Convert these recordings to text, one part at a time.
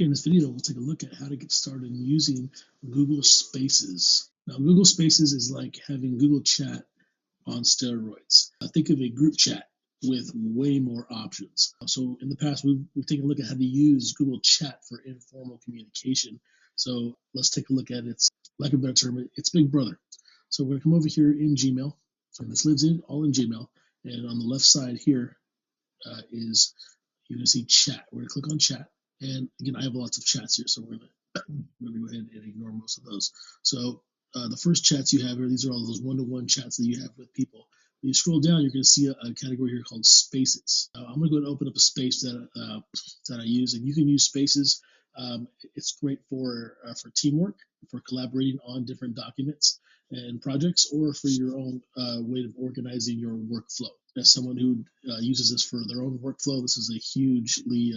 Okay, in this video, we'll take a look at how to get started using Google Spaces. Now, Google Spaces is like having Google Chat on steroids. Think of a group chat with way more options. So in the past, we've taken a look at how to use Google Chat for informal communication. So let's take a look at its, like a better term, its big brother. So we're going to come over here in Gmail. So this lives in all in Gmail. And on the left side here is you're going to see chat. We're going to click on chat. And again, I have lots of chats here, so we're going to go ahead and ignore most of those. So the first chats you have here, these are all those one-to-one chats that you have with people. When you scroll down, you're going to see a category here called Spaces. I'm going to go and open up a space that I use, and you can use Spaces. It's great for teamwork, for collaborating on different documents and projects, or for your own way of organizing your workflow. As someone who uses this for their own workflow, this is a hugely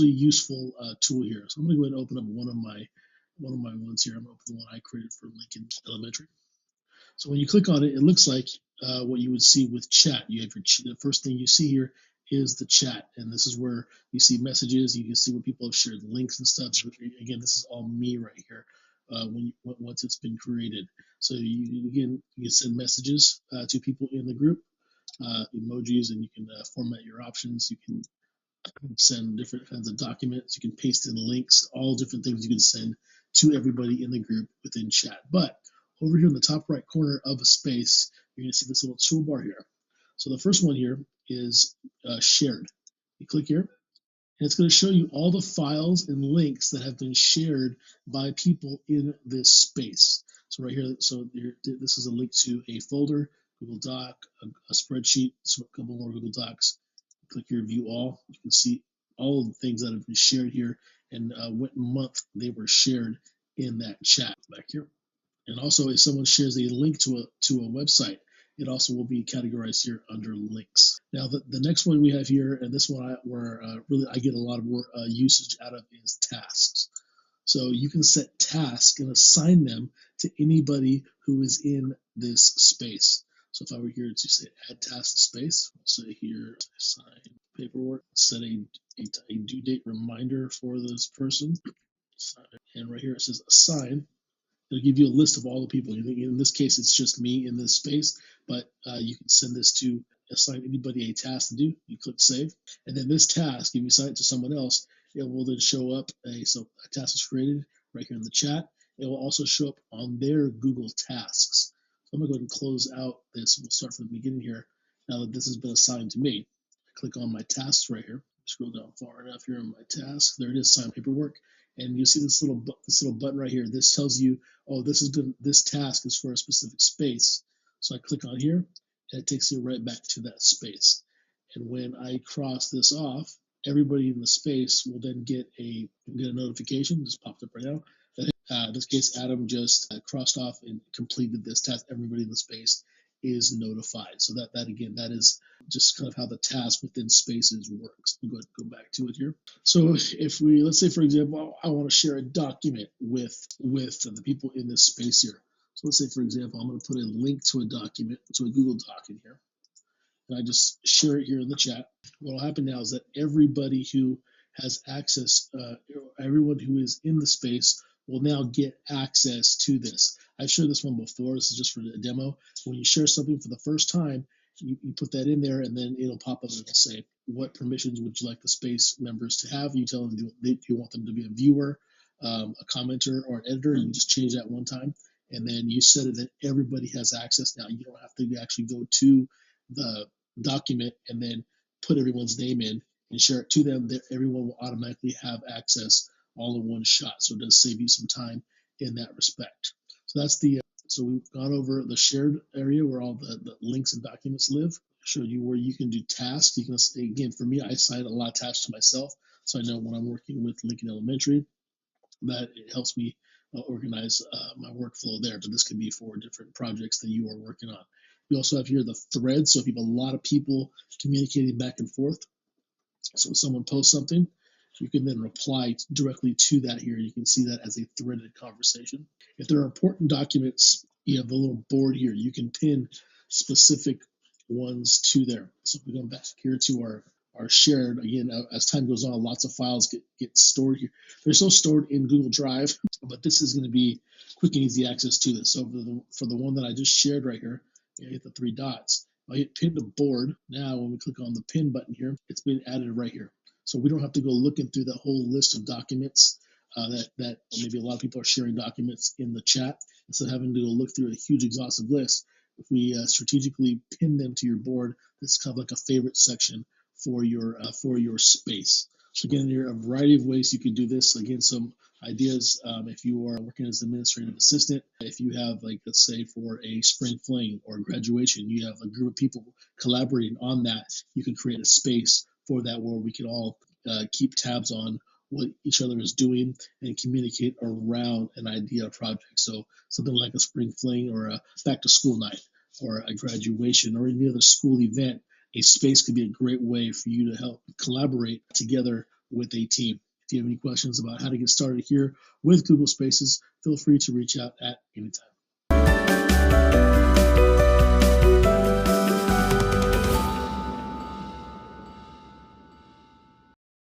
useful tool here. So I'm going to go ahead and open up one of my ones here. I'm going to open the one I created for Lincoln Elementary. So when you click on it, it looks like what you would see with chat. You have the first thing you see here is the chat, and this is where you see messages. You can see what people have shared, links and stuff. So again, this is all me right here. Once it's been created, so you can send messages to people in the group, emojis, and you can format your options. You can send different kinds of documents. You can paste in links, all different things you can send to everybody in the group within chat. But over here in the top right corner of a space, you're going to see this little toolbar here. So the first one here is shared. You click here, and it's going to show you all the files and links that have been shared by people in this space. So right here, this is a link to a folder, Google Doc, a spreadsheet, a couple more Google Docs. Click here, view all. You can see all of the things that have been shared here and what month they were shared in that chat back here. And also, if someone shares a link to a website, it also will be categorized here under links. Now, the next one we have here, and this one where really I get a lot of usage out of, is tasks. So you can set tasks and assign them to anybody who is in this space. So if I were here to say add task to space, I'll say here assign paperwork, set a due date reminder for this person, and right here it says assign. It'll give you a list of all the people. In this case, it's just me in this space, but you can send this to assign anybody a task to do. You click save, and then this task, if you assign it to someone else, it will then show up. So a task is created right here in the chat. It will also show up on their Google Tasks. So I'm going to go ahead and close out this. We'll start from the beginning here. Now that this has been assigned to me, I click on my tasks right here. Scroll down far enough here on my task. There it is, sign paperwork. And you see this little button right here. This tells you, oh, this is good. This task is for a specific space. So I click on here, and it takes me right back to that space. And when I cross this off, everybody in the space will then get a notification. Just popped up right now. That, in this case, Adam just crossed off and completed this task. Everybody in the space is notified. So that is just kind of how the task within Spaces works. We'll go back to it here. So if let's say, for example, I want to share a document with the people in this space here. So let's say, for example, I'm going to put a link to a document, to a Google Doc in here. And I just share it here in the chat. What will happen now is that everybody who has access, everyone who is in the space will now get access to this. I've shared this one before. This is just for a demo. When you share something for the first time, you put that in there, and then it'll pop up and it'll say, what permissions would you like the space members to have? You tell them, do you want them to be a viewer, a commenter, or an editor? You just change that one time, and then you set it that everybody has access. Now, you don't have to actually go to the document and then put everyone's name in and share it to them. That everyone will automatically have access all in one shot. So it does save you some time in that respect. So that's so we've gone over the shared area where all the links and documents live. Showed you where you can do tasks. You can, again, for me, I assign a lot of tasks to myself, so I know when I'm working with Lincoln Elementary, that it helps me organize my workflow there. But this could be for different projects that you are working on. We also have here the threads. So if you have a lot of people communicating back and forth, so when someone posts something, you can then reply directly to that here. You can see that as a threaded conversation. If there are important documents, you have the little board here. You can pin specific ones to there. So if we go back here to our are shared. Again, as time goes on, lots of files get stored here. They're still stored in Google Drive, but this is going to be quick and easy access to this. So for the one that I just shared right here, I hit the three dots. I hit pin to board. Now, when we click on the pin button here, it's been added right here. So we don't have to go looking through that whole list of documents that maybe a lot of people are sharing documents in the chat. Instead of having to go look through a huge exhaustive list, if we strategically pin them to your board, it's kind of like a favorite section for your space. So again, there are a variety of ways you can do this. Again, some ideas if you are working as an administrative assistant. If you have, like, let's say for a spring fling or graduation, you have a group of people collaborating on that, you can create a space for that where we can all keep tabs on what each other is doing and communicate around an idea project. So something like a spring fling or a back to school night or a graduation or any other school event, a space could be a great way for you to help collaborate together with a team. If you have any questions about how to get started here with Google Spaces, feel free to reach out at any time.